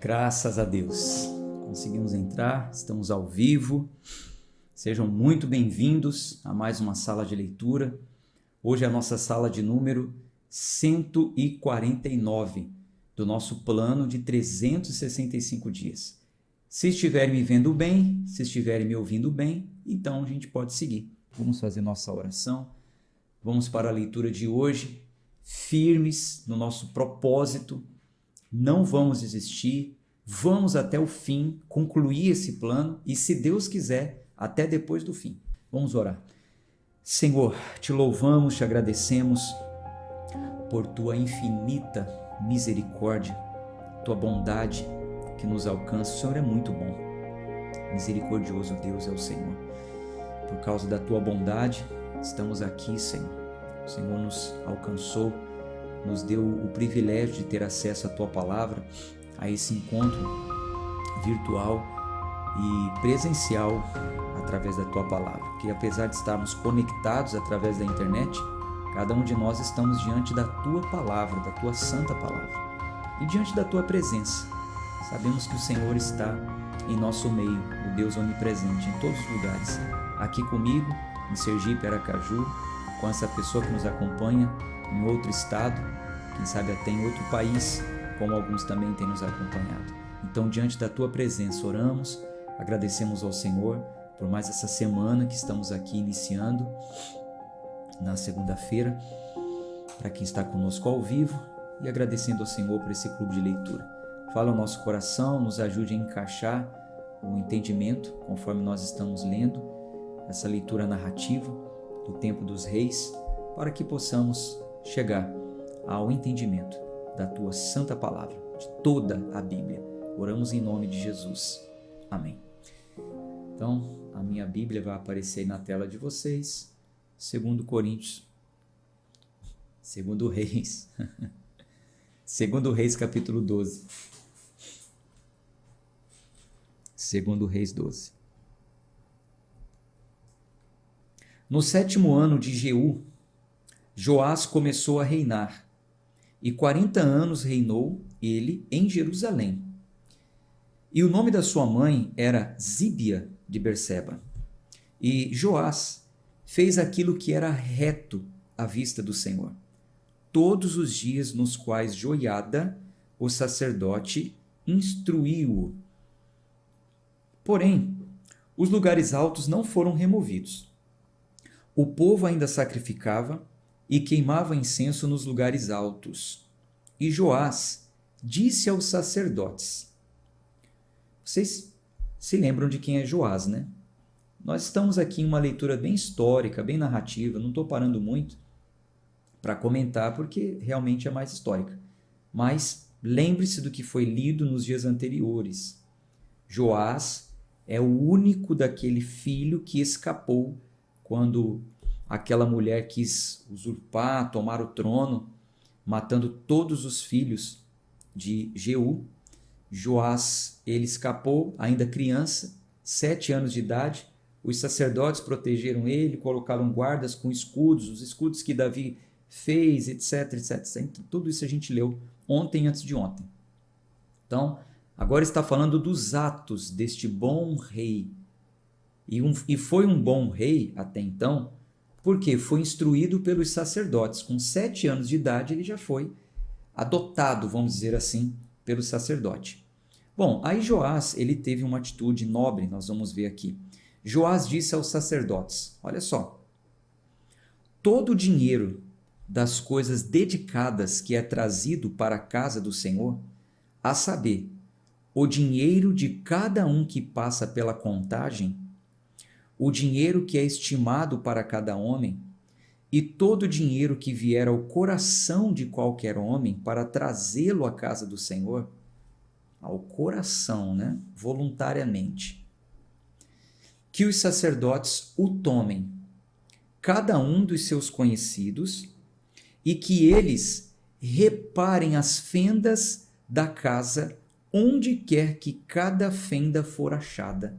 Graças a Deus, conseguimos entrar, estamos ao vivo. Sejam muito bem-vindos a mais uma sala de leitura. Hoje é a nossa sala de número 149 do nosso plano de 365 dias. Se estiverem me vendo bem, se estiverem me ouvindo bem, então a gente pode seguir. Vamos fazer nossa oração. Vamos para a leitura de hoje, firmes no nosso propósito. Não vamos desistir, vamos até o fim, concluir esse plano e, se Deus quiser, até depois do fim. Vamos orar. Senhor, te louvamos, te agradecemos por tua infinita misericórdia, tua bondade que nos alcança. O Senhor é muito bom. Misericordioso Deus é o Senhor. Por causa da tua bondade, estamos aqui, Senhor. O Senhor nos alcançou, nos deu o privilégio de ter acesso à tua palavra, a esse encontro virtual e presencial através da tua palavra. Que apesar de estarmos conectados através da internet, cada um de nós estamos diante da tua palavra, da tua santa palavra e diante da tua presença. Sabemos que o Senhor está em nosso meio, o Deus onipresente em todos os lugares. Aqui comigo, em Sergipe, Aracaju, com essa pessoa que nos acompanha em outro estado, quem sabe até em outro país, como alguns também têm nos acompanhado. Então, diante da tua presença, oramos, agradecemos ao Senhor por mais essa semana que estamos aqui iniciando na segunda-feira, para quem está conosco ao vivo, e agradecendo ao Senhor por esse clube de leitura. Fala ao nosso coração, nos ajude a encaixar o entendimento conforme nós estamos lendo essa leitura narrativa do tempo dos reis, para que possamos chegar ao entendimento da tua santa palavra, de toda a Bíblia. Oramos em nome de Jesus. Amém. Então, a minha Bíblia vai aparecer aí na tela de vocês. 2 Coríntios, 2 Reis, 2 Reis capítulo 12. 2 Reis 12. No 7º ano de Jeú, Joás começou a reinar, e 40 anos reinou ele em Jerusalém. E o nome da sua mãe era Zíbia de Berseba. E Joás fez aquilo que era reto à vista do Senhor, todos os dias nos quais Joiada, o sacerdote, instruiu-o. Porém, os lugares altos não foram removidos. O povo ainda sacrificava e queimava incenso nos lugares altos. E Joás disse aos sacerdotes. Vocês se lembram de quem é Joás, né? Nós estamos aqui em uma leitura bem histórica, bem narrativa, não estou parando muito para comentar porque realmente é mais histórica. Mas lembre-se do que foi lido nos dias anteriores. Joás é o único daquele filho que escapou quando aquela mulher quis usurpar, tomar o trono, matando todos os filhos de Jeú. Joás, ele escapou, ainda criança, 7 anos de idade. Os sacerdotes protegeram ele, colocaram guardas com escudos, os escudos que Davi fez, etc, etc. Então, tudo isso a gente leu ontem, antes de ontem. Então, agora está falando dos atos deste bom rei. E foi um bom rei até então, porque foi instruído pelos sacerdotes. Com 7 anos de idade, ele já foi adotado, vamos dizer assim, pelo sacerdote. Bom, aí Joás, ele teve uma atitude nobre, nós vamos ver aqui. Joás disse aos sacerdotes, olha só, todo o dinheiro das coisas dedicadas que é trazido para a casa do Senhor, a saber, o dinheiro de cada um que passa pela contagem, o dinheiro que é estimado para cada homem, e todo o dinheiro que vier ao coração de qualquer homem para trazê-lo à casa do Senhor, ao coração, né? Voluntariamente, que os sacerdotes o tomem, cada um dos seus conhecidos, e que eles reparem as fendas da casa, onde quer que cada fenda for achada.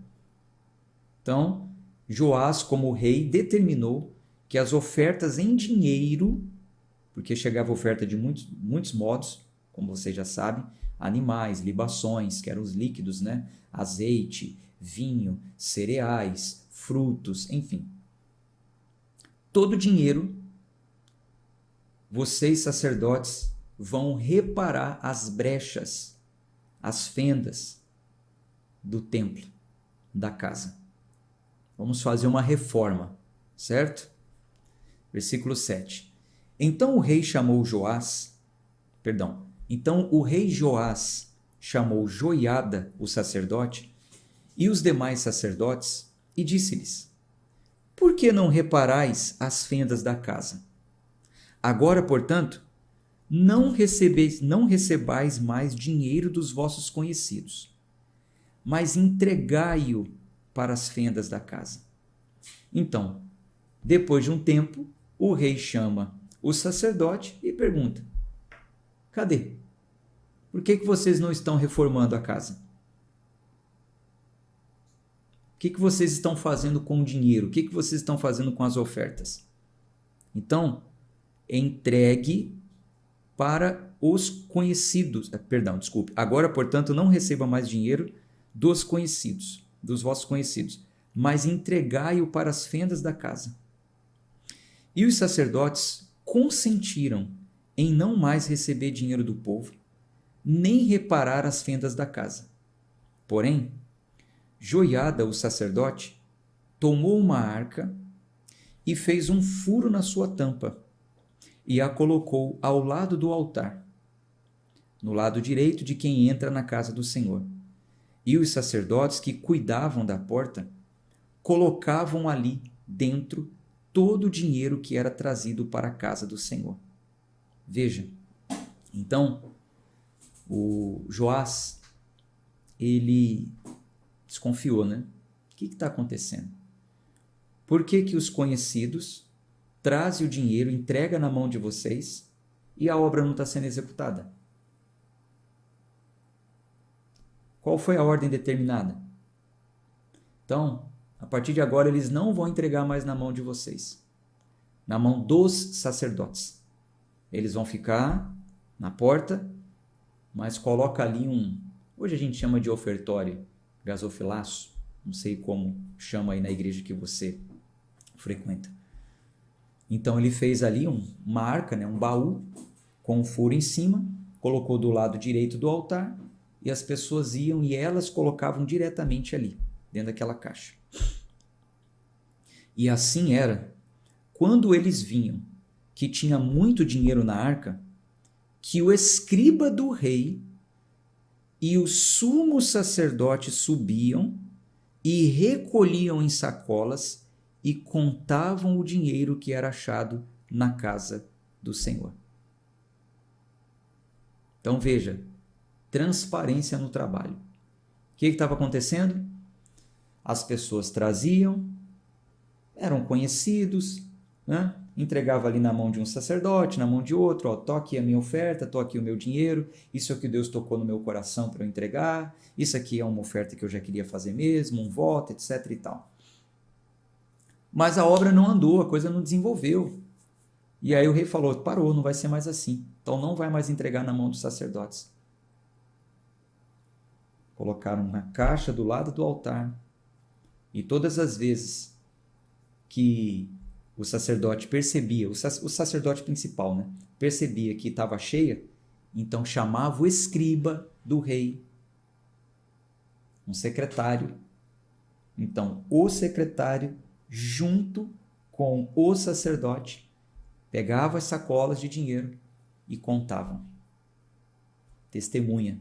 Então, Joás, como rei, determinou que as ofertas em dinheiro, porque chegava oferta de muitos modos, como vocês já sabem, animais, libações, que eram os líquidos, né? Azeite, vinho, cereais, frutos, enfim. Todo o dinheiro, vocês sacerdotes vão reparar as brechas, as fendas do templo, da casa. Vamos fazer uma reforma, certo? Versículo 7. Então o rei Joás chamou Joiada, o sacerdote, e os demais sacerdotes, e disse-lhes: Por que não reparais as fendas da casa? Agora, portanto, não recebais mais dinheiro dos vossos conhecidos, mas entregai-o para as fendas da casa. Então, depois de um tempo, o rei chama o sacerdote e pergunta: Cadê? Por que vocês não estão reformando a casa? O que vocês estão fazendo com o dinheiro? O que vocês estão fazendo com as ofertas? Então, entregue para os conhecidos. Agora, portanto, não receba mais dinheiro dos conhecidos, dos vossos conhecidos, mas entregai-o para as fendas da casa. E os sacerdotes consentiram em não mais receber dinheiro do povo, nem reparar as fendas da casa. Porém, Joiada, o sacerdote, tomou uma arca e fez um furo na sua tampa e a colocou ao lado do altar, no lado direito de quem entra na casa do Senhor. E os sacerdotes que cuidavam da porta colocavam ali dentro todo o dinheiro que era trazido para a casa do Senhor. Veja, então, o Joás, ele desconfiou, né? O que está acontecendo? Por que os conhecidos trazem o dinheiro, entrega na mão de vocês e a obra não está sendo executada? Qual foi a ordem determinada? Então, a partir de agora, eles não vão entregar mais na mão de vocês, na mão dos sacerdotes. Eles vão ficar na porta, mas coloca ali hoje a gente chama de ofertório, gasofilaço, não sei como chama aí na igreja que você frequenta. Então ele fez ali uma arca, né, um baú com um furo em cima, colocou do lado direito do altar e as pessoas iam e elas colocavam diretamente ali, dentro daquela caixa. E assim era, quando eles vinham que tinha muito dinheiro na arca, que o escriba do rei e o sumo sacerdote subiam e recolhiam em sacolas e contavam o dinheiro que era achado na casa do Senhor. Então veja, transparência no trabalho. O que estava acontecendo? As pessoas traziam, eram conhecidos, né? Entregava ali na mão de um sacerdote, na mão de outro, ó, tô aqui a minha oferta, tô aqui o meu dinheiro, isso é o que Deus tocou no meu coração para eu entregar, isso aqui é uma oferta que eu já queria fazer mesmo, um voto, etc e tal. Mas a obra não andou, a coisa não desenvolveu. E aí o rei falou, parou, não vai ser mais assim, então não vai mais entregar na mão dos sacerdotes. Colocaram uma caixa do lado do altar e todas as vezes que o sacerdote percebia, o sacerdote principal, né, percebia que estava cheia, então chamava o escriba do rei, um secretário. Então, o secretário, junto com o sacerdote, pegava as sacolas de dinheiro e contavam. Testemunha.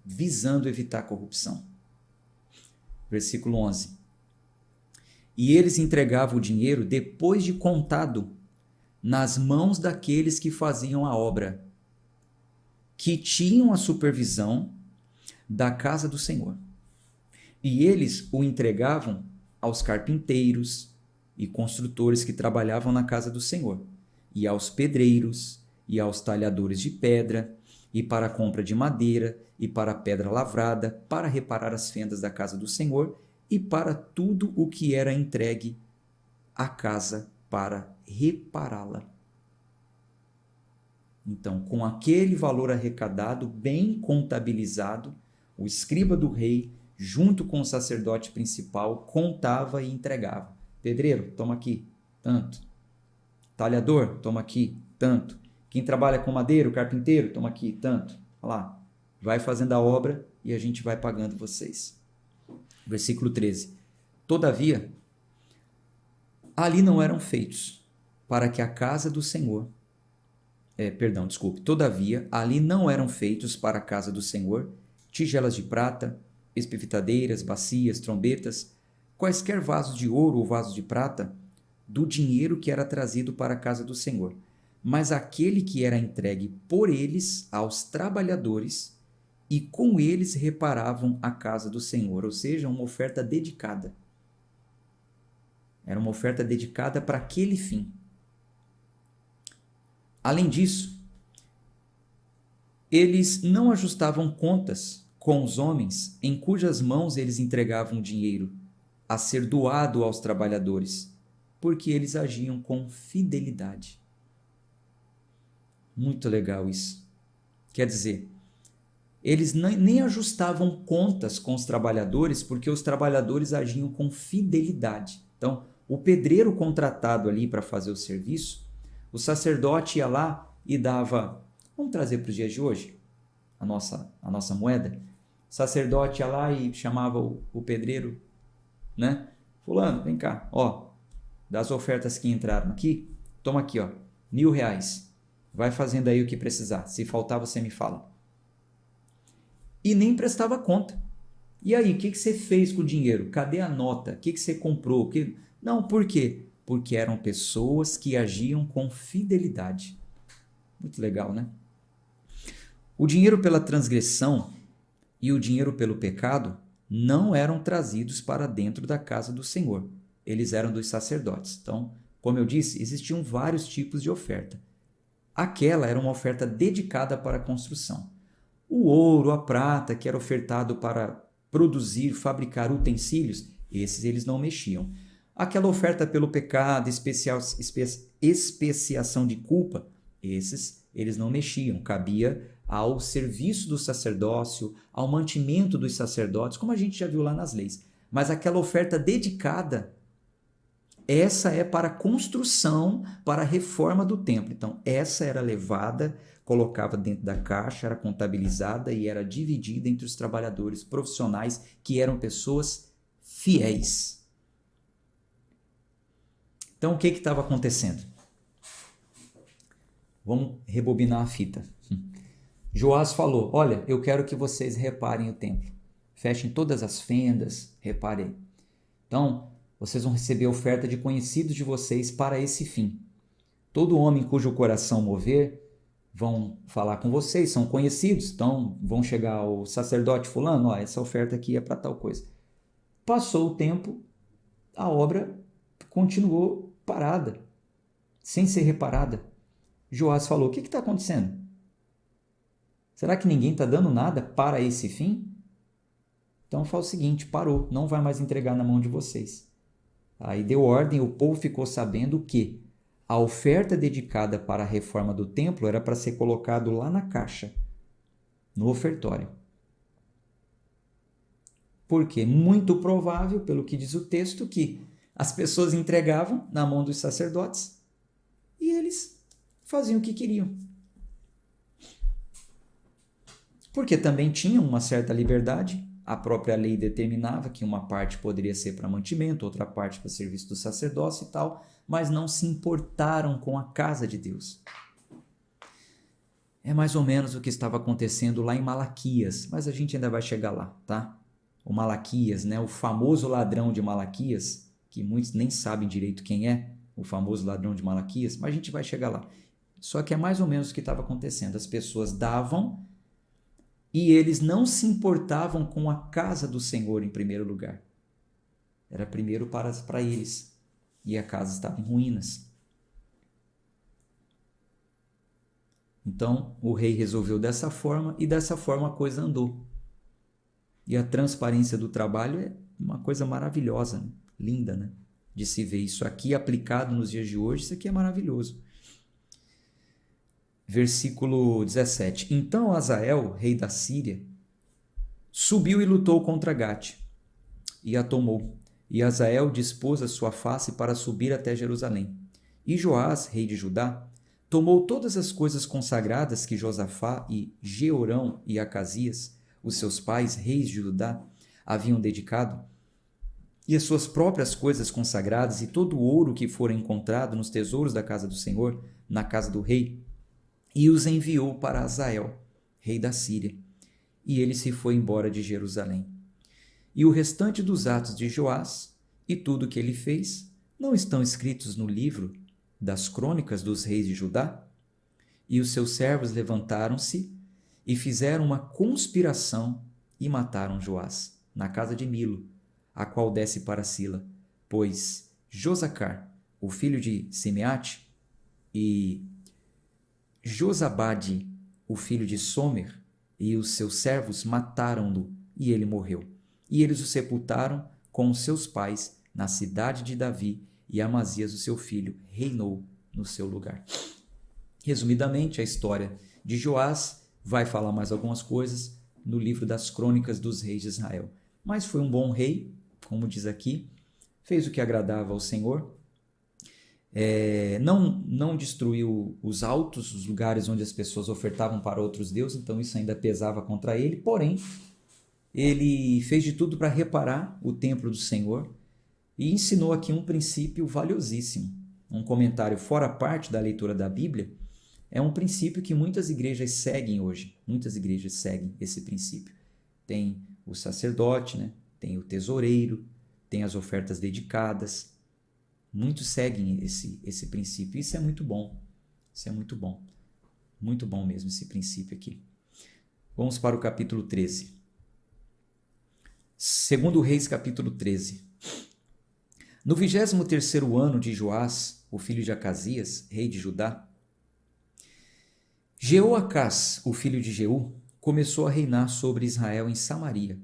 Visando evitar corrupção. Versículo 11. E eles entregavam o dinheiro depois de contado nas mãos daqueles que faziam a obra, que tinham a supervisão da casa do Senhor. E eles o entregavam aos carpinteiros e construtores que trabalhavam na casa do Senhor, e aos pedreiros, e aos talhadores de pedra, e para a compra de madeira, e para a pedra lavrada, para reparar as fendas da casa do Senhor, e para tudo o que era entregue à casa para repará-la. Então, com aquele valor arrecadado, bem contabilizado, o escriba do rei, junto com o sacerdote principal, contava e entregava. Pedreiro, toma aqui, tanto. Talhador, toma aqui, tanto. Quem trabalha com madeira, o carpinteiro, toma aqui, tanto. Olha lá, vai fazendo a obra e a gente vai pagando vocês. Versículo 13. Todavia, ali não eram feitos para que a casa do Senhor... Todavia, ali não eram feitos para a casa do Senhor tigelas de prata, espivitadeiras, bacias, trombetas, quaisquer vasos de ouro ou vasos de prata, do dinheiro que era trazido para a casa do Senhor, mas aquele que era entregue por eles aos trabalhadores, e com eles reparavam a casa do Senhor, ou seja, uma oferta dedicada. Era uma oferta dedicada para aquele fim. Além disso, eles não ajustavam contas com os homens em cujas mãos eles entregavam dinheiro a ser doado aos trabalhadores, porque eles agiam com fidelidade. Muito legal isso. Quer dizer, eles nem ajustavam contas com os trabalhadores, porque os trabalhadores agiam com fidelidade. Então, o pedreiro contratado ali para fazer o serviço, o sacerdote ia lá e dava... Vamos trazer para os dias de hoje a nossa moeda? O sacerdote ia lá e chamava o pedreiro, né? Fulano, vem cá, ó, das ofertas que entraram aqui, toma aqui, ó, R$1.000. Vai fazendo aí o que precisar. Se faltar, você me fala. E nem prestava conta. E aí, o que você fez com o dinheiro? Cadê a nota? O que você comprou? Não, por quê? Porque eram pessoas que agiam com fidelidade. Muito legal, né? O dinheiro pela transgressão e o dinheiro pelo pecado não eram trazidos para dentro da casa do Senhor. Eles eram dos sacerdotes. Então, como eu disse, existiam vários tipos de oferta. Aquela era uma oferta dedicada para a construção. O ouro, a prata, que era ofertado para produzir, fabricar utensílios, esses eles não mexiam. Aquela oferta pelo pecado, expiação de culpa, esses eles não mexiam. Cabia ao serviço do sacerdócio, ao mantimento dos sacerdotes, como a gente já viu lá nas leis. Mas aquela oferta dedicada, essa é para a construção, para a reforma do templo. Então, essa era levada, colocava dentro da caixa, era contabilizada e era dividida entre os trabalhadores profissionais, que eram pessoas fiéis. Então, o que estava acontecendo? Vamos rebobinar a fita. Joás falou, olha, eu quero que vocês reparem o templo. Fechem todas as fendas, reparem. Então, vocês vão receber oferta de conhecidos de vocês para esse fim. Todo homem cujo coração mover, vão falar com vocês, são conhecidos, então vão chegar ao sacerdote fulano, ó, essa oferta aqui é para tal coisa. Passou o tempo, a obra continuou parada, sem ser reparada. Joás falou, o que está acontecendo? Será que ninguém está dando nada para esse fim? Então fala o seguinte, parou, não vai mais entregar na mão de vocês. Aí deu ordem, o povo ficou sabendo que a oferta dedicada para a reforma do templo era para ser colocado lá na caixa, no ofertório. Porque muito provável, pelo que diz o texto, que as pessoas entregavam na mão dos sacerdotes e eles faziam o que queriam. Porque também tinham uma certa liberdade. A própria lei determinava que uma parte poderia ser para mantimento, outra parte para serviço do sacerdócio e tal, mas não se importaram com a casa de Deus. É mais ou menos o que estava acontecendo lá em Malaquias, mas a gente ainda vai chegar lá, tá? O Malaquias, né? O famoso ladrão de Malaquias, que muitos nem sabem direito quem é, o famoso ladrão de Malaquias, mas a gente vai chegar lá. Só que é mais ou menos o que estava acontecendo. As pessoas davam e eles não se importavam com a casa do Senhor em primeiro lugar. Era primeiro para eles. E a casa estava em ruínas. Então, o rei resolveu dessa forma e dessa forma a coisa andou. E a transparência do trabalho é uma coisa maravilhosa, né? Linda, né? De se ver isso aqui aplicado nos dias de hoje, isso aqui é maravilhoso. versículo 17. Então Hazael, rei da Síria, subiu e lutou contra Gate e a tomou. E Hazael dispôs a sua face para subir até Jerusalém. E Joás, rei de Judá, tomou todas as coisas consagradas que Josafá e Jeorão e Acasias, os seus pais, reis de Judá, haviam dedicado, e as suas próprias coisas consagradas e todo o ouro que fora encontrado nos tesouros da casa do Senhor, na casa do rei, e os enviou para Hazael, rei da Síria. E ele se foi embora de Jerusalém. E o restante dos atos de Joás e tudo o que ele fez não estão escritos no livro das crônicas dos reis de Judá? E os seus servos levantaram-se e fizeram uma conspiração e mataram Joás na casa de Milo, a qual desce para Sila, pois Josacar, o filho de Simeate, e Josabade, o filho de Somer, e os seus servos mataram-no, e ele morreu. E eles o sepultaram com os seus pais na cidade de Davi, e Amazias, o seu filho, reinou no seu lugar. Resumidamente, a história de Joás vai falar mais algumas coisas no livro das crônicas dos reis de Israel. Mas foi um bom rei, como diz aqui, fez o que agradava ao Senhor, não destruiu os altos, os lugares onde as pessoas ofertavam para outros deuses, então isso ainda pesava contra ele, porém, ele fez de tudo para reparar o templo do Senhor e ensinou aqui um princípio valiosíssimo. Um comentário fora parte da leitura da Bíblia, é um princípio que muitas igrejas seguem hoje. Muitas igrejas seguem esse princípio. Tem o sacerdote, né? Tem o tesoureiro, tem as ofertas dedicadas. Muitos seguem esse princípio. Isso é muito bom. Isso é muito bom. Muito bom mesmo esse princípio aqui. Vamos para o capítulo 13. Segundo Reis, capítulo 13. No 23º ano de Joás, o filho de Acasias, rei de Judá, Jeoacás, o filho de Jeú, começou a reinar sobre Israel em Samaria,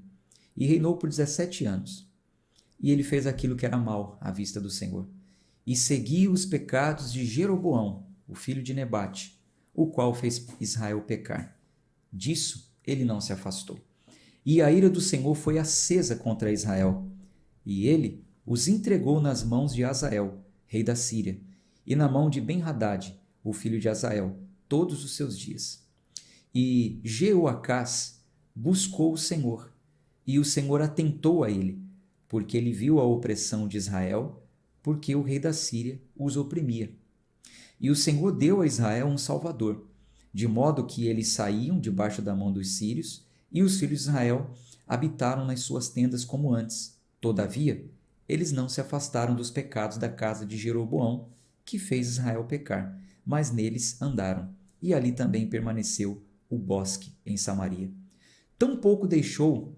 e reinou por 17 anos. E ele fez aquilo que era mal à vista do Senhor, e seguia os pecados de Jeroboão, o filho de Nebate, o qual fez Israel pecar. Disso ele não se afastou. E a ira do Senhor foi acesa contra Israel, e ele os entregou nas mãos de Hazael, rei da Síria, e na mão de Ben-Hadad, o filho de Hazael, todos os seus dias. E Jeoacás buscou o Senhor, e o Senhor atentou a ele, porque ele viu a opressão de Israel, porque o rei da Síria os oprimia. E o Senhor deu a Israel um salvador, de modo que eles saíam debaixo da mão dos sírios, e os filhos de Israel habitaram nas suas tendas como antes. Todavia, eles não se afastaram dos pecados da casa de Jeroboão, que fez Israel pecar, mas neles andaram, e ali também permaneceu o bosque em Samaria. Tampouco deixou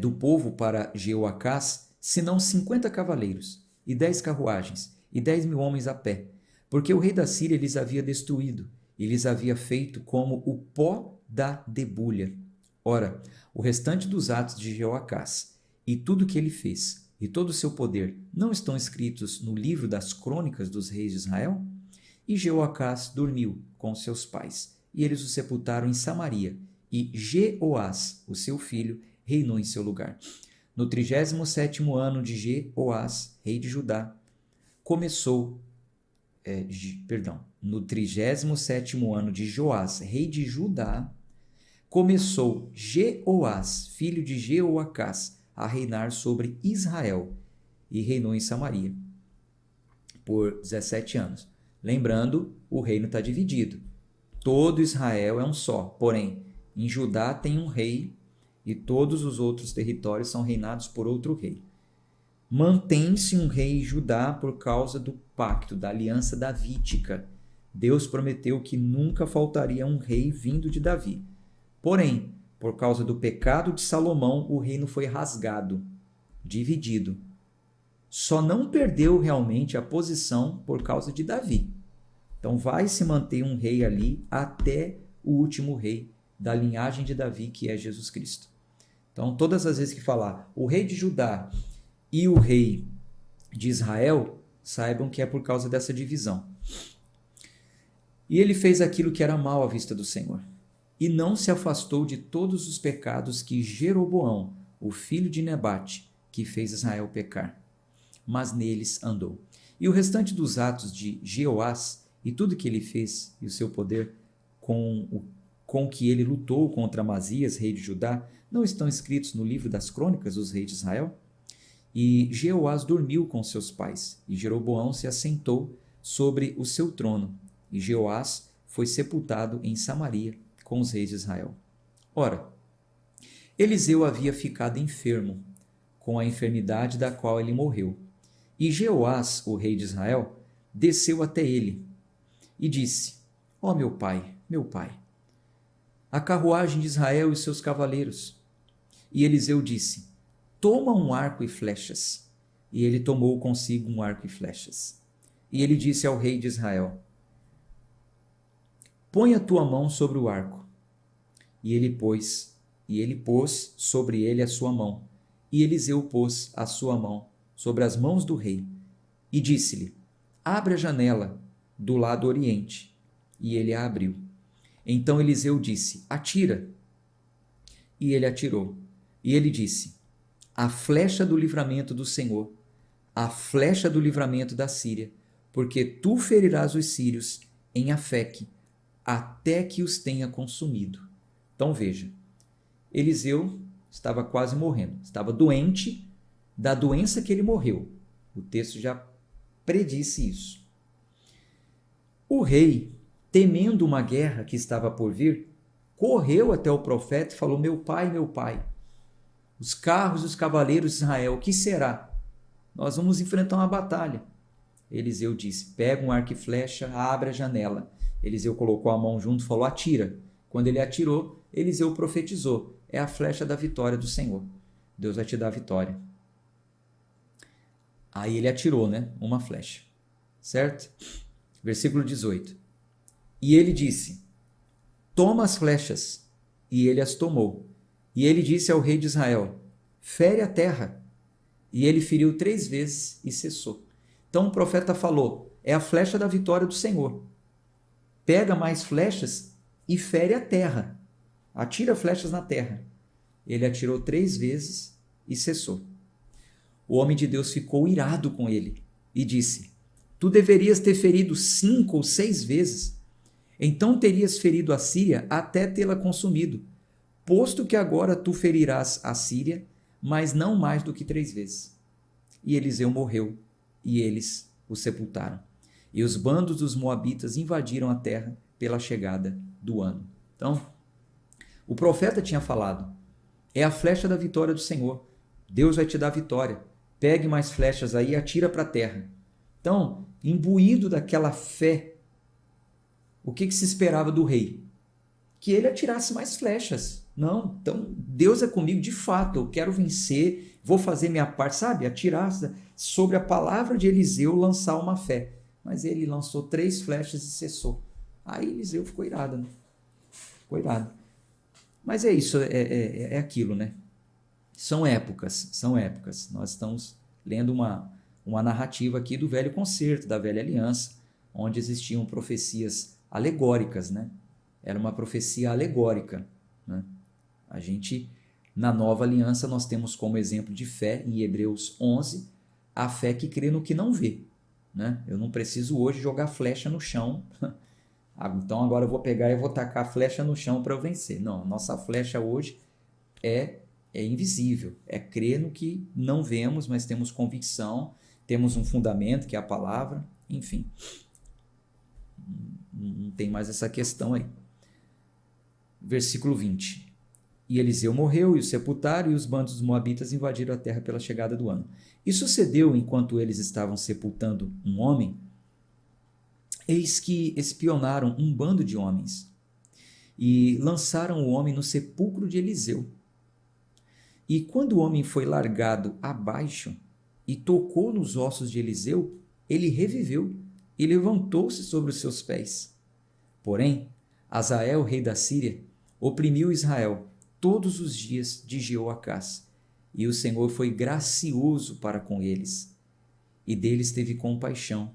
do povo para Jeoacás, senão 50 cavaleiros, e 10 carruagens, e 10.000 homens a pé, porque o rei da Síria lhes havia destruído, e lhes havia feito como o pó da debulha. Ora, o restante dos atos de Jeoacás, e tudo o que ele fez, e todo o seu poder, não estão escritos no livro das crônicas dos reis de Israel? E Jeoacás dormiu com seus pais, e eles o sepultaram em Samaria, e Jeoás, o seu filho, reinou em seu lugar. No 37º ano de Jeoás, rei de Judá, no 37º ano de Joás, rei de Judá, começou Jeoás, filho de Jeoacás, a reinar sobre Israel, e reinou em Samaria por 17 anos. Lembrando, o reino está dividido. Todo Israel é um só, porém, em Judá tem um rei e todos os outros territórios são reinados por outro rei. Mantém-se um rei em Judá por causa do pacto, da aliança davídica. Deus prometeu que nunca faltaria um rei vindo de Davi. Porém, por causa do pecado de Salomão, o reino foi rasgado, dividido. Só não perdeu realmente a posição por causa de Davi. Então vai se manter um rei ali até o último rei da linhagem de Davi, que é Jesus Cristo. Então, todas as vezes que falar o rei de Judá e o rei de Israel, saibam que é por causa dessa divisão. E ele fez aquilo que era mal à vista do Senhor, e não se afastou de todos os pecados que Jeroboão, o filho de Nebate, que fez Israel pecar, mas neles andou. E o restante dos atos de Jeoás, e tudo que ele fez, e o seu poder, com que ele lutou contra Amazias, rei de Judá, não estão escritos no livro das crônicas dos reis de Israel? E Jeoás dormiu com seus pais, e Jeroboão se assentou sobre o seu trono, e Jeoás foi sepultado em Samaria com os reis de Israel. Ora, Eliseu havia ficado enfermo, com a enfermidade da qual ele morreu. E Jeoás, o rei de Israel, desceu até ele e disse: Ó meu pai, a carruagem de Israel e seus cavaleiros. E Eliseu disse: Toma um arco e flechas. E ele tomou consigo um arco e flechas. E ele disse ao rei de Israel: Põe a tua mão sobre o arco. E ele pôs sobre ele a sua mão. E Eliseu pôs a sua mão sobre as mãos do rei. E disse-lhe: Abre a janela do lado oriente. E ele a abriu. Então Eliseu disse: Atira. E ele atirou. E ele disse: A flecha do livramento do Senhor, a flecha do livramento da Síria, porque tu ferirás os sírios em Afeque, até que os tenha consumido. Então veja, Eliseu estava quase morrendo, estava doente da doença que ele morreu. O texto já predisse isso. O rei, temendo uma guerra que estava por vir, correu até o profeta e falou: meu pai, os carros e os cavaleiros de Israel, o que será? Nós vamos enfrentar uma batalha. Eliseu disse: pega um arco e flecha, abre a janela. Eliseu colocou a mão junto e falou: atira. Quando ele atirou, Eliseu profetizou: é a flecha da vitória do Senhor. Deus vai te dar a vitória. Aí ele atirou, uma flecha. Certo? Versículo 18. E ele disse: toma as flechas. E ele as tomou. E ele disse ao rei de Israel: fere a terra. E ele feriu 3 vezes e cessou. Então o profeta falou: é a flecha da vitória do Senhor. Pega mais flechas e fere a terra. Atira flechas na terra. Ele atirou 3 vezes e cessou. O homem de Deus ficou irado com ele e disse: tu deverias ter ferido 5 ou 6 vezes. Então terias ferido a Síria até tê-la consumido, posto que agora tu ferirás a Síria, mas não mais do que 3 vezes. E Eliseu morreu, e eles o sepultaram. E os bandos dos moabitas invadiram a terra pela chegada do ano. Então, o profeta tinha falado: é a flecha da vitória do Senhor. Deus vai te dar vitória. Pegue mais flechas aí e atira para a terra. Então, imbuído daquela fé, o que se esperava do rei? Que ele atirasse mais flechas. Não, então Deus é comigo de fato, eu quero vencer, vou fazer minha parte, sabe? Atirar sobre a palavra de Eliseu, lançar uma fé. Mas ele lançou 3 flechas e cessou. Aí Eliseu ficou irado, Ficou irado. Mas é isso, é aquilo, São épocas. Nós estamos lendo uma narrativa aqui do Velho Concerto, da Velha Aliança, onde existiam profecias alegóricas, Era uma profecia alegórica, A gente, na Nova Aliança, nós temos como exemplo de fé, em Hebreus 11, a fé que crê no que não vê, Eu não preciso hoje jogar flecha no chão, então agora eu vou pegar e vou tacar a flecha no chão para eu vencer. Não, nossa flecha hoje é invisível, é crer no que não vemos, mas temos convicção, temos um fundamento, que é a palavra, enfim. Não tem mais essa questão aí. Versículo 20. E Eliseu morreu e o sepultaram, e os bandos dos moabitas invadiram a terra pela chegada do ano. E sucedeu, enquanto eles estavam sepultando um homem, eis que espionaram um bando de homens e lançaram o homem no sepulcro de Eliseu. E quando o homem foi largado abaixo e tocou nos ossos de Eliseu, ele reviveu e levantou-se sobre os seus pés. Porém, Hazael, rei da Síria, oprimiu Israel todos os dias de Jeoacás, e o Senhor foi gracioso para com eles, e deles teve compaixão,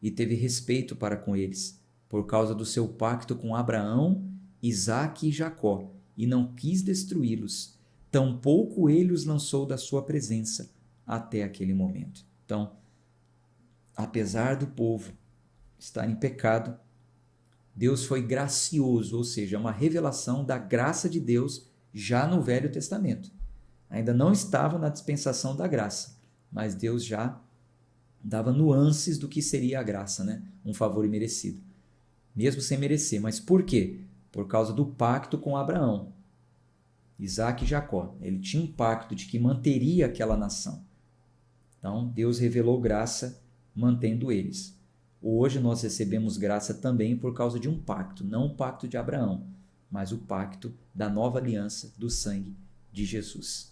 e teve respeito para com eles, por causa do seu pacto com Abraão, Isaque e Jacó, e não quis destruí-los. Tampouco ele os lançou da sua presença até aquele momento. Então, apesar do povo estar em pecado, Deus foi gracioso, ou seja, uma revelação da graça de Deus já no Velho Testamento. Ainda não estava na dispensação da graça, mas Deus já dava nuances do que seria a graça, né? Um favor imerecido, mesmo sem merecer. Mas por quê? Por causa do pacto com Abraão, Isaque e Jacó. Ele tinha um pacto de que manteria aquela nação. Então, Deus revelou graça mantendo eles. Hoje nós recebemos graça também por causa de um pacto, não o pacto de Abraão, mas o pacto da nova aliança do sangue de Jesus.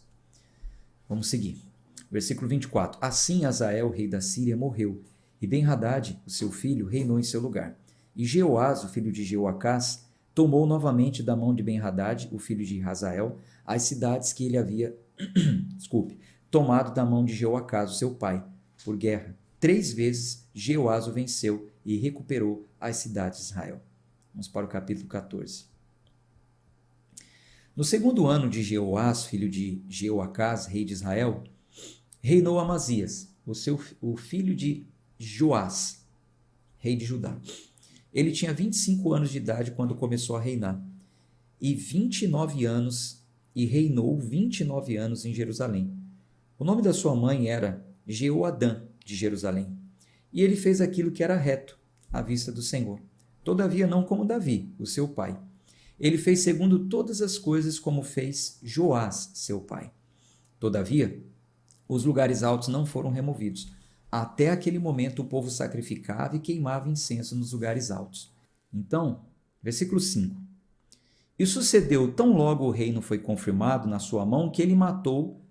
Vamos seguir. Versículo 24. Assim Hazael, rei da Síria, morreu, e Ben-Hadad, o seu filho, reinou em seu lugar. E Jeoás, o filho de Jeoacás, tomou novamente da mão de Ben-Hadad, o filho de Hazael, as cidades que ele havia tomado da mão de Jeoacás, o seu pai, por guerra. 3 vezes Jeoás o venceu e recuperou as cidades de Israel. Vamos para o capítulo 14. No segundo ano de Jeoás, filho de Jeoacás, rei de Israel, reinou Amazias, o filho de Joás, rei de Judá. Ele tinha 25 anos de idade quando começou a reinar, e reinou 29 anos em Jerusalém. O nome da sua mãe era Jeoadã, de Jerusalém. E ele fez aquilo que era reto à vista do Senhor. Todavia não como Davi, o seu pai. Ele fez segundo todas as coisas como fez Joás, seu pai. Todavia, os lugares altos não foram removidos. Até aquele momento o povo sacrificava e queimava incenso nos lugares altos. Então, versículo 5. E sucedeu tão logo o reino foi confirmado na sua mão que ele matou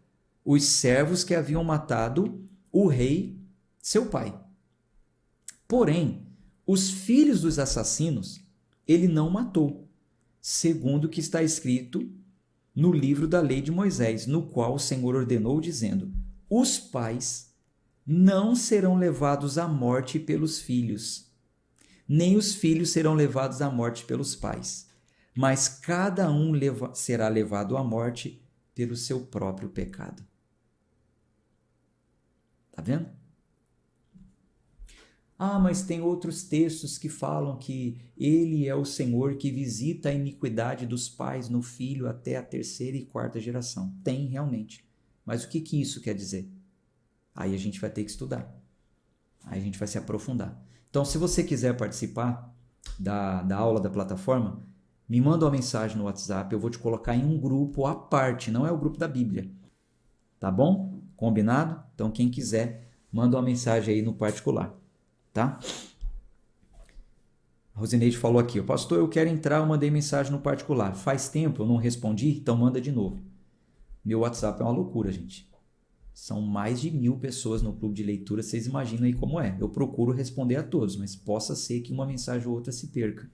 os servos que haviam matado o rei, seu pai. Porém, os filhos dos assassinos ele não matou, segundo o que está escrito no livro da lei de Moisés, no qual o Senhor ordenou, dizendo: os pais não serão levados à morte pelos filhos, nem os filhos serão levados à morte pelos pais, mas cada um será levado à morte pelo seu próprio pecado. Tá vendo? Mas tem outros textos que falam que ele é o Senhor que visita a iniquidade dos pais no filho até a 3ª e 4ª geração. Tem realmente. Mas o que isso quer dizer? Aí a gente vai ter que estudar. Aí a gente vai se aprofundar. Então, se você quiser participar da aula da plataforma, me manda uma mensagem no WhatsApp, eu vou te colocar em um grupo à parte, não é o grupo da Bíblia. Tá bom? Combinado? Então, quem quiser, manda uma mensagem aí no particular. Tá? A Rosineide falou aqui: pastor, eu quero entrar, eu mandei mensagem no particular. Faz tempo eu não respondi, então manda de novo. Meu WhatsApp é uma loucura, gente. São mais de 1000 pessoas no clube de leitura, vocês imaginam aí como é. Eu procuro responder a todos, mas possa ser que uma mensagem ou outra se perca.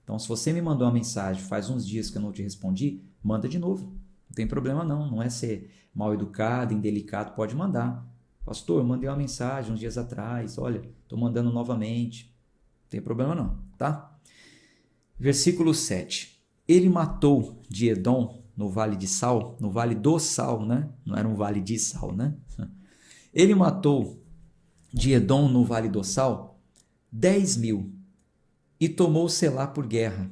Então, se você me mandou uma mensagem faz uns dias que eu não te respondi, manda de novo. Não tem problema não, não é ser mal educado, indelicado, pode mandar. Pastor, eu mandei uma mensagem uns dias atrás, olha, estou mandando novamente. Não tem problema não, tá? Versículo 7. Ele matou de Edom no vale de Sal, no vale do Sal, né? Não era um vale de Sal, né? Ele matou de Edom no vale do Sal 10.000 e tomou Selá por guerra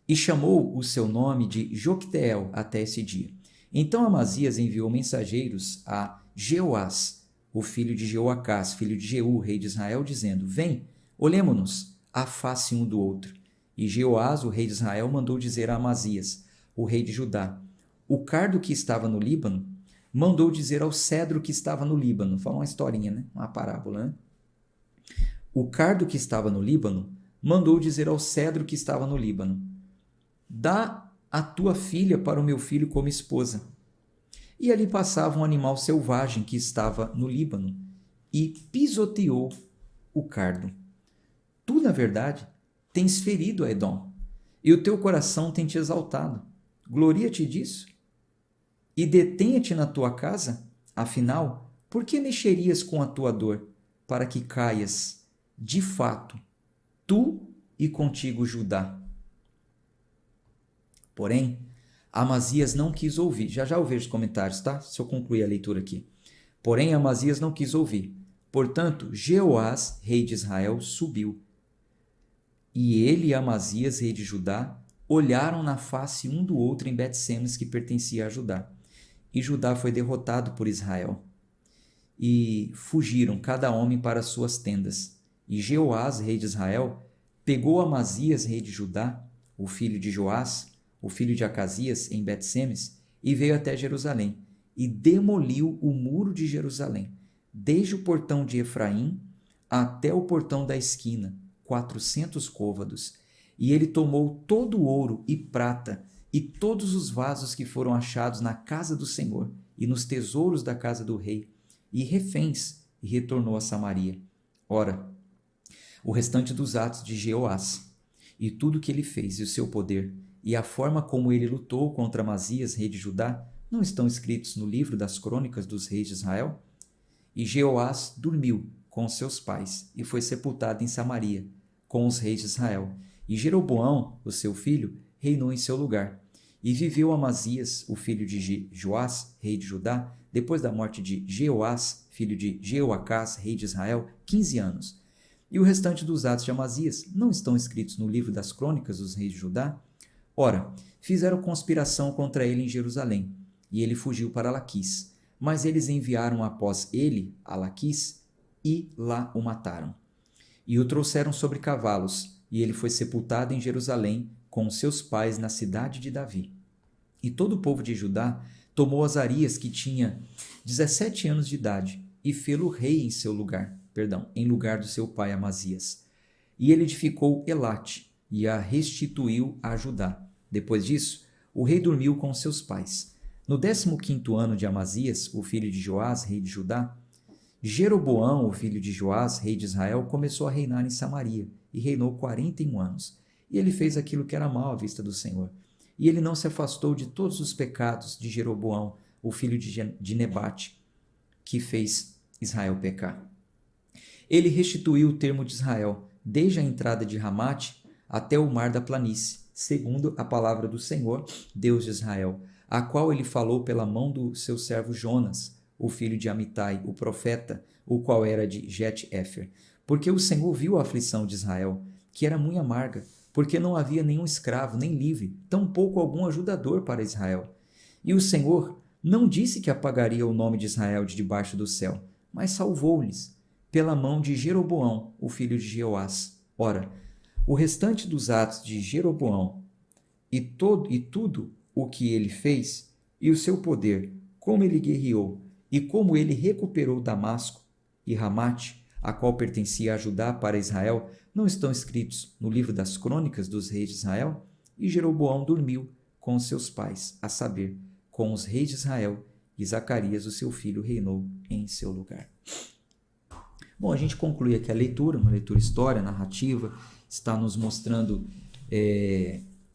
e chamou o seu nome de Jocteel até esse dia. Então Amazias enviou mensageiros a Jeoás, o filho de Jeoacás, filho de Jeú, rei de Israel, dizendo: vem, olemo-nos à face um do outro. E Jeoás, o rei de Israel, mandou dizer a Amazias, o rei de Judá: o cardo que estava no Líbano mandou dizer ao cedro que estava no Líbano. Fala uma historinha, né? Uma parábola, né? O cardo que estava no Líbano mandou dizer ao cedro que estava no Líbano: dá a tua filha para o meu filho como esposa. E ali passava um animal selvagem que estava no Líbano e pisoteou o cardo. Tu, na verdade, tens ferido a Edom, e o teu coração tem te exaltado. Gloria-te disso. E detenha-te na tua casa, afinal, por que mexerias com a tua dor, para que caias, de fato, tu e contigo Judá. Porém, Amazias não quis ouvir. Já já eu vejo os comentários, tá? Se eu concluir a leitura aqui. Porém, Amazias não quis ouvir. Portanto, Jeoás, rei de Israel, subiu. E ele e Amazias, rei de Judá, olharam na face um do outro em Bet-Semes, que pertencia a Judá. E Judá foi derrotado por Israel. E fugiram cada homem para suas tendas. E Jeoás, rei de Israel, pegou Amazias, rei de Judá, o filho de Joás, o filho de Acasias, em Bet-Semes, e veio até Jerusalém, e demoliu o muro de Jerusalém, desde o portão de Efraim até o portão da esquina, 400 côvados. E ele tomou todo o ouro e prata e todos os vasos que foram achados na casa do Senhor e nos tesouros da casa do rei, e reféns, e retornou a Samaria. Ora, o restante dos atos de Jeoás, e tudo o que ele fez, e o seu poder, e a forma como ele lutou contra Amazias, rei de Judá, não estão escritos no livro das crônicas dos reis de Israel? E Jeoás dormiu com seus pais, e foi sepultado em Samaria, com os reis de Israel. E Jeroboão, o seu filho, reinou em seu lugar. E viveu Amazias, o filho de Joás, rei de Judá, depois da morte de Jeoás, filho de Jeoacás, rei de Israel, 15 anos. E o restante dos atos de Amazias não estão escritos no livro das crônicas dos reis de Judá? Ora, fizeram conspiração contra ele em Jerusalém, e ele fugiu para Laquis. Mas eles enviaram após ele a Laquis, e lá o mataram. E o trouxeram sobre cavalos, e ele foi sepultado em Jerusalém com seus pais na cidade de Davi. E todo o povo de Judá tomou Azarias, que tinha 17 anos de idade, e fê-lo rei em seu lugar, em lugar do seu pai Amazias. E ele edificou Elate, e a restituiu a Judá. Depois disso, o rei dormiu com seus pais. No 15º ano de Amazias, o filho de Joás, rei de Judá, Jeroboão, o filho de Joás, rei de Israel, começou a reinar em Samaria, e reinou 41 anos. E ele fez aquilo que era mal à vista do Senhor. E ele não se afastou de todos os pecados de Jeroboão, o filho de Nebate, que fez Israel pecar. Ele restituiu o termo de Israel, desde a entrada de Ramate até o mar da planície, segundo a palavra do Senhor, Deus de Israel, a qual ele falou pela mão do seu servo Jonas, o filho de Amitai, o profeta, o qual era de Bet-Éfer. Porque o Senhor viu a aflição de Israel, que era muito amarga, porque não havia nenhum escravo, nem livre, tampouco algum ajudador para Israel. E o Senhor não disse que apagaria o nome de Israel de debaixo do céu, mas salvou-lhes, pela mão de Jeroboão, o filho de Jeoás. Ora, o restante dos atos de Jeroboão e tudo o que ele fez, e o seu poder, como ele guerreou, e como ele recuperou Damasco e Ramate, a qual pertencia a Judá para Israel, não estão escritos no livro das crônicas dos reis de Israel? E Jeroboão dormiu com seus pais, a saber, com os reis de Israel, e Zacarias, o seu filho, reinou em seu lugar. Bom, a gente conclui aqui a leitura, uma leitura história, narrativa, está nos mostrando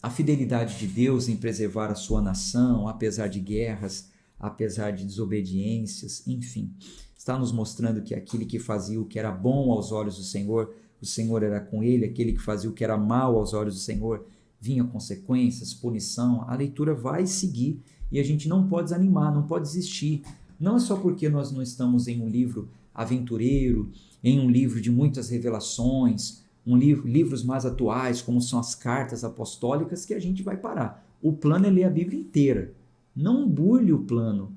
a fidelidade de Deus em preservar a sua nação, apesar de guerras, apesar de desobediências, enfim. Está nos mostrando que aquele que fazia o que era bom aos olhos do Senhor, o Senhor era com ele, aquele que fazia o que era mal aos olhos do Senhor, vinha consequências, punição. A leitura vai seguir e a gente não pode desanimar, não pode desistir. Não é só porque nós não estamos em um livro aventureiro, em um livro de muitas revelações, livros mais atuais, como são as cartas apostólicas, que a gente vai parar. O plano é ler a Bíblia inteira. Não burle o plano.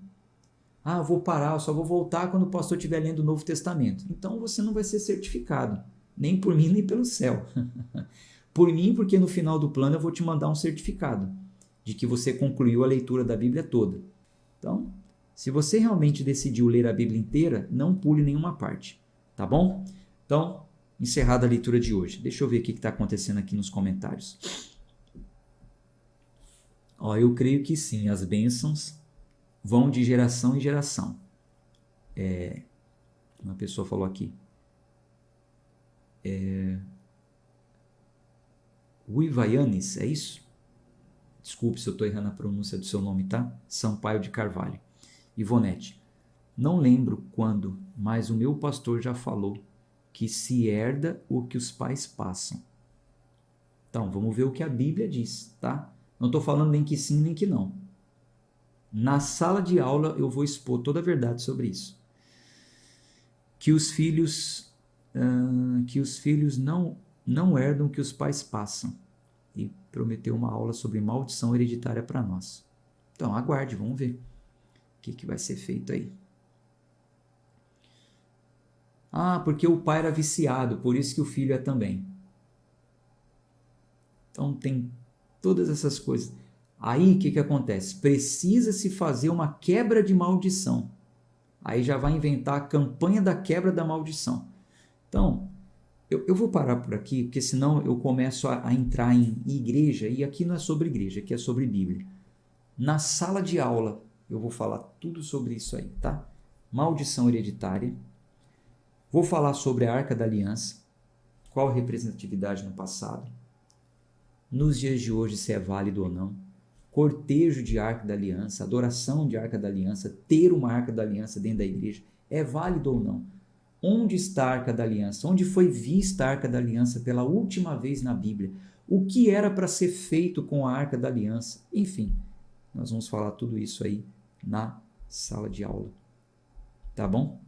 Eu vou parar, eu só vou voltar quando o pastor estiver lendo o Novo Testamento. Então você não vai ser certificado, nem por mim, nem pelo céu. Por mim, porque no final do plano eu vou te mandar um certificado de que você concluiu a leitura da Bíblia toda. Então, se você realmente decidiu ler a Bíblia inteira, não pule nenhuma parte, tá bom? Então, encerrada a leitura de hoje. Deixa eu ver o que está acontecendo aqui nos comentários. Eu creio que sim, as bênçãos vão de geração em geração. Uma pessoa falou aqui. Uivaianes, é isso? Desculpe se eu estou errando a pronúncia do seu nome, tá? Sampaio de Carvalho. Ivonete. Não lembro quando, mas o meu pastor já falou que se herda o que os pais passam. Então, vamos ver o que a Bíblia diz, tá? Não estou falando nem que sim, nem que não. Na sala de aula eu vou expor toda a verdade sobre isso. Que os filhos não herdam o que os pais passam. E prometeu uma aula sobre maldição hereditária para nós. Então, aguarde, vamos ver o que vai ser feito aí. Ah, porque o pai era viciado, por isso que o filho é também. Então, tem todas essas coisas. Aí, o que acontece? Precisa-se fazer uma quebra de maldição. Aí já vai inventar a campanha da quebra da maldição. Então, eu vou parar por aqui, porque senão eu começo a entrar em igreja, e aqui não é sobre igreja, aqui é sobre Bíblia. Na sala de aula, eu vou falar tudo sobre isso aí, tá? Maldição hereditária. Vou falar sobre a Arca da Aliança, qual a representatividade no passado, nos dias de hoje se é válido ou não, cortejo de Arca da Aliança, adoração de Arca da Aliança, ter uma Arca da Aliança dentro da igreja, é válido ou não? Onde está a Arca da Aliança? Onde foi vista a Arca da Aliança pela última vez na Bíblia? O que era para ser feito com a Arca da Aliança? Enfim, nós vamos falar tudo isso aí na sala de aula. Tá bom?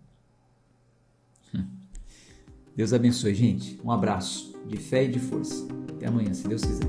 Deus abençoe, gente. Um abraço de fé e de força. Até amanhã, se Deus quiser.